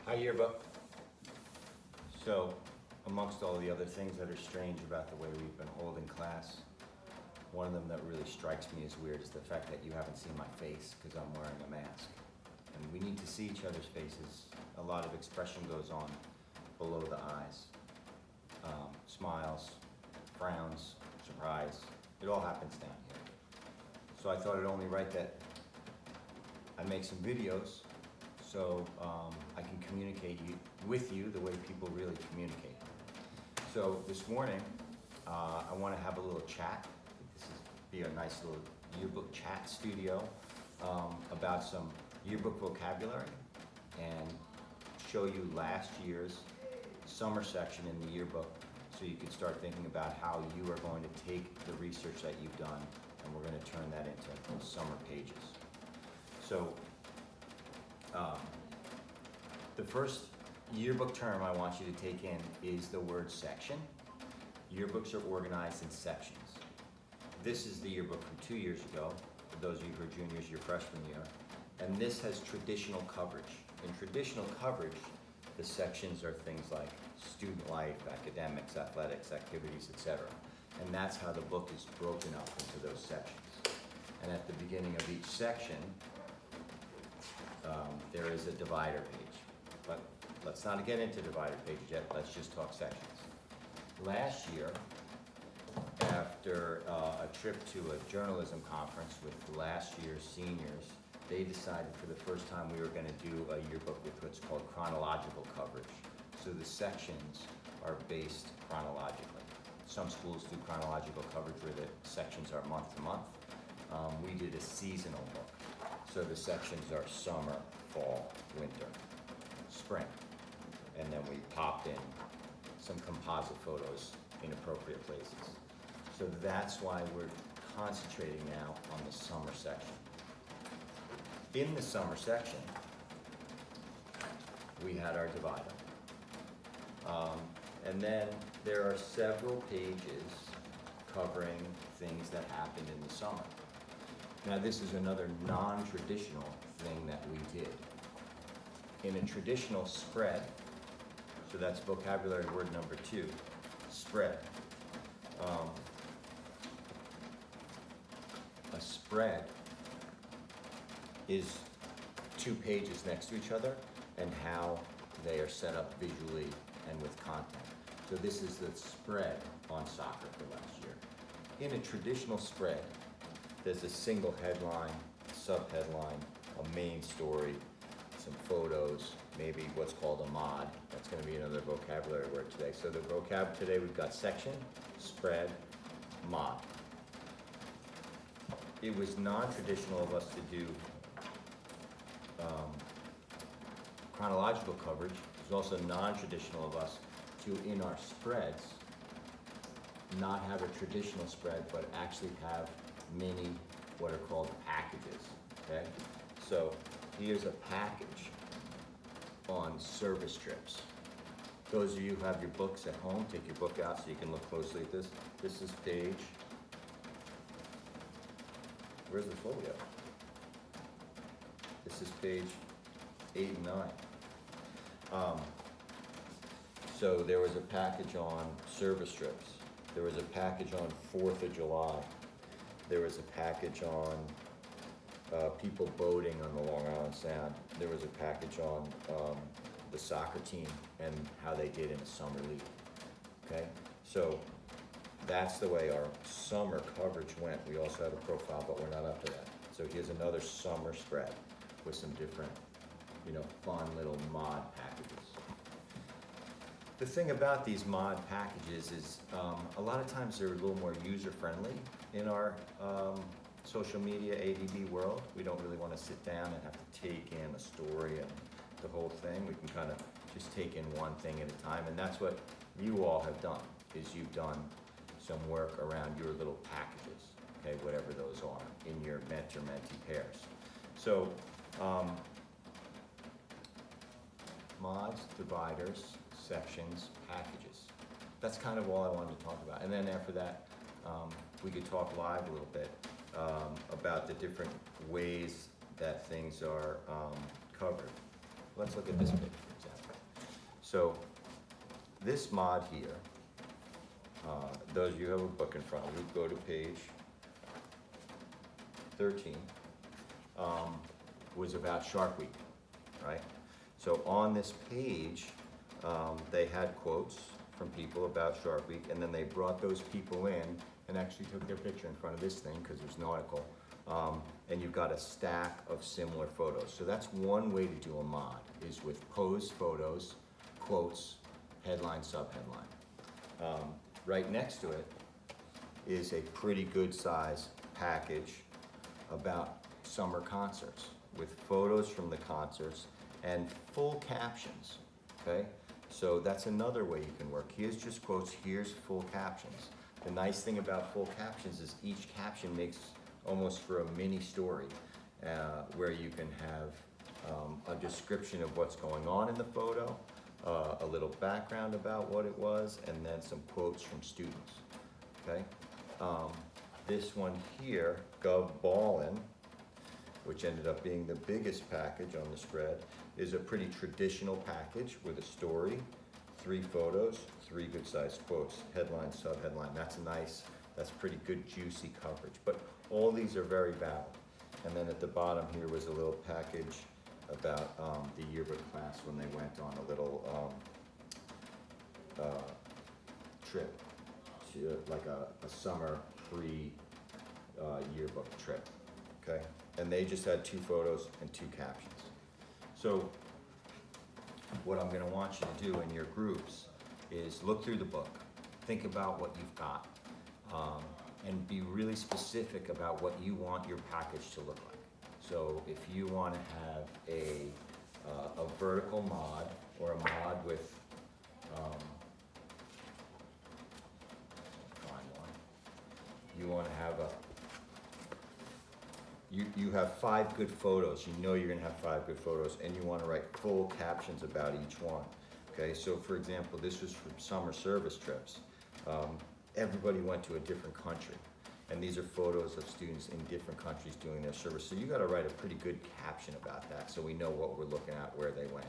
Hi, yearbook. So, amongst all the other things that are strange about the way we've been holding class, one of them that really strikes me as weird is the fact that you haven't seen my face because I'm wearing a mask. And we need to see each other's faces. A lot of expression goes on below the eyes. Smiles, frowns, surprise, it all happens down here. So I thought it only right that I make some videos so I can communicate with you the way people really communicate. So this morning, I want to have a little chat. This is be a nice little yearbook chat studio about some yearbook vocabulary and show you last year's summer section in the yearbook so you can start thinking about how you are going to take the research that you've done and we're going to turn that into summer pages. So the first yearbook term I want you to take in is the word section. Yearbooks are organized in sections. This is the yearbook from 2 years ago, for those of you who are juniors, your freshman year. And this has traditional coverage. In traditional coverage, the sections are things like student life, academics, athletics, activities, etc. And that's how the book is broken up into those sections. And at the beginning of each section, there is a divider page. But let's not get into divider pages yet, let's just talk sections. Last year, after a trip to a journalism conference with last year's seniors, they decided for the first time we were going to do a yearbook with what's called chronological coverage. So the sections are based chronologically. Some schools do chronological coverage where the sections are month to month. We did a seasonal book. So the sections are summer, fall, winter, spring. And then we popped in some composite photos in appropriate places. So that's why we're concentrating now on the summer section. In the summer section, we had our divider. And then there are several pages covering things that happened in the summer. Now this is another non-traditional thing that we did. In a traditional spread, so that's vocabulary word number 2, spread. A spread is 2 pages next to each other and how they are set up visually and with content. So this is the spread on soccer for last year. In a traditional spread, there's a single headline, sub-headline, a main story, some photos, maybe what's called a mod. That's going to be another vocabulary word today. So the vocab today, we've got section, spread, mod. It was non-traditional of us to do chronological coverage. It was also non-traditional of us to, in our spreads, not have a traditional spread, but actually have mini, what are called packages, okay? So here's a package on service trips. Those of you who have your books at home, take your book out so you can look closely at this. This is page, where's the folio? This is page 8 and 9. So there was a package on service trips. There was a package on 4th of July. There was a package on people boating on the Long Island Sound. There was a package on the soccer team and how they did in the summer league. Okay, so that's the way our summer coverage went. We also have a profile, but we're not up to that. So here's another summer spread with some different, fun little mod packages. The thing about these mod packages is a lot of times they're a little more user-friendly in our social media ADD world. We don't really want to sit down and have to take in a story and the whole thing. We can kind of just take in one thing at a time, and that's what you all have done, is you've done some work around your little packages, okay, whatever those are, in your mentor-mentee pairs. So mods, dividers, sections, packages. That's kind of all I wanted to talk about. And then after that, we could talk live a little bit about the different ways that things are covered. Let's look at this picture, for example. So this mod here, those of you who have a book in front of you, go to page 13, was about Shark Week, right? So on this page, they had quotes from people about Shark Week, and then they brought those people in and actually took their picture in front of this thing, because there's an article, and you've got a stack of similar photos. So that's one way to do a mod, is with posed photos, quotes, headline, subheadline. Right next to it is a pretty good size package about summer concerts, with photos from the concerts and full captions, okay? So that's another way you can work. Here's just quotes, here's full captions. The nice thing about full captions is each caption makes almost for a mini story, where you can have a description of what's going on in the photo, a little background about what it was, and then some quotes from students, okay? This one here, Gov Ballin', which ended up being the biggest package on the spread, is a pretty traditional package with a story, 3 photos, 3 good-sized quotes, headline, subheadline. That's nice, that's pretty good juicy coverage. But all these are very valid. And then at the bottom here was a little package about the yearbook class when they went on a little trip, to like a summer yearbook trip, okay? And they just had 2 photos and 2 captions. So what I'm gonna want you to do in your groups is look through the book, think about what you've got, and be really specific about what you want your package to look like. So if you want to have a vertical mod, or a mod with, find one. You want to have you have 5 good photos. You know you're going to have 5 good photos, and you want to write full captions about each one. Okay, so for example, this was from summer service trips. Everybody went to a different country, and these are photos of students in different countries doing their service. So you got to write a pretty good caption about that, so we know what we're looking at, where they went.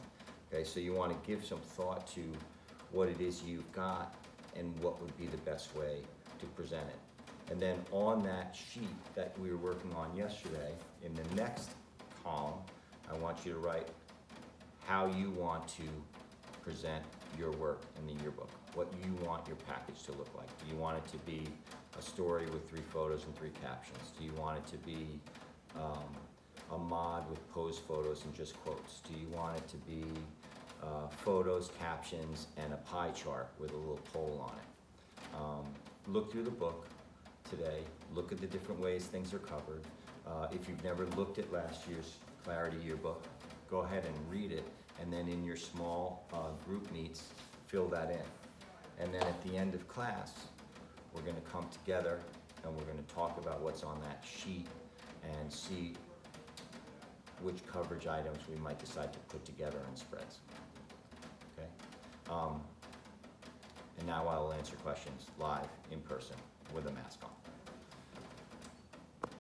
Okay, so you want to give some thought to what it is you've got and what would be the best way to present it. And then on that sheet that we were working on yesterday, in the next column, I want you to write how you want to present your work in the yearbook, what you want your package to look like. Do you want it to be a story with 3 photos and 3 captions? Do you want it to be a mod with posed photos and just quotes? Do you want it to be photos, captions, and a pie chart with a little poll on it? Look through the book today, look at the different ways things are covered. If you've never looked at last year's Clarity Yearbook, go ahead and read it, and then in your small group meets, fill that in. And then at the end of class, we're gonna come together and we're gonna talk about what's on that sheet and see which coverage items we might decide to put together in spreads, okay? And now I will answer questions live, in person, with a mask on.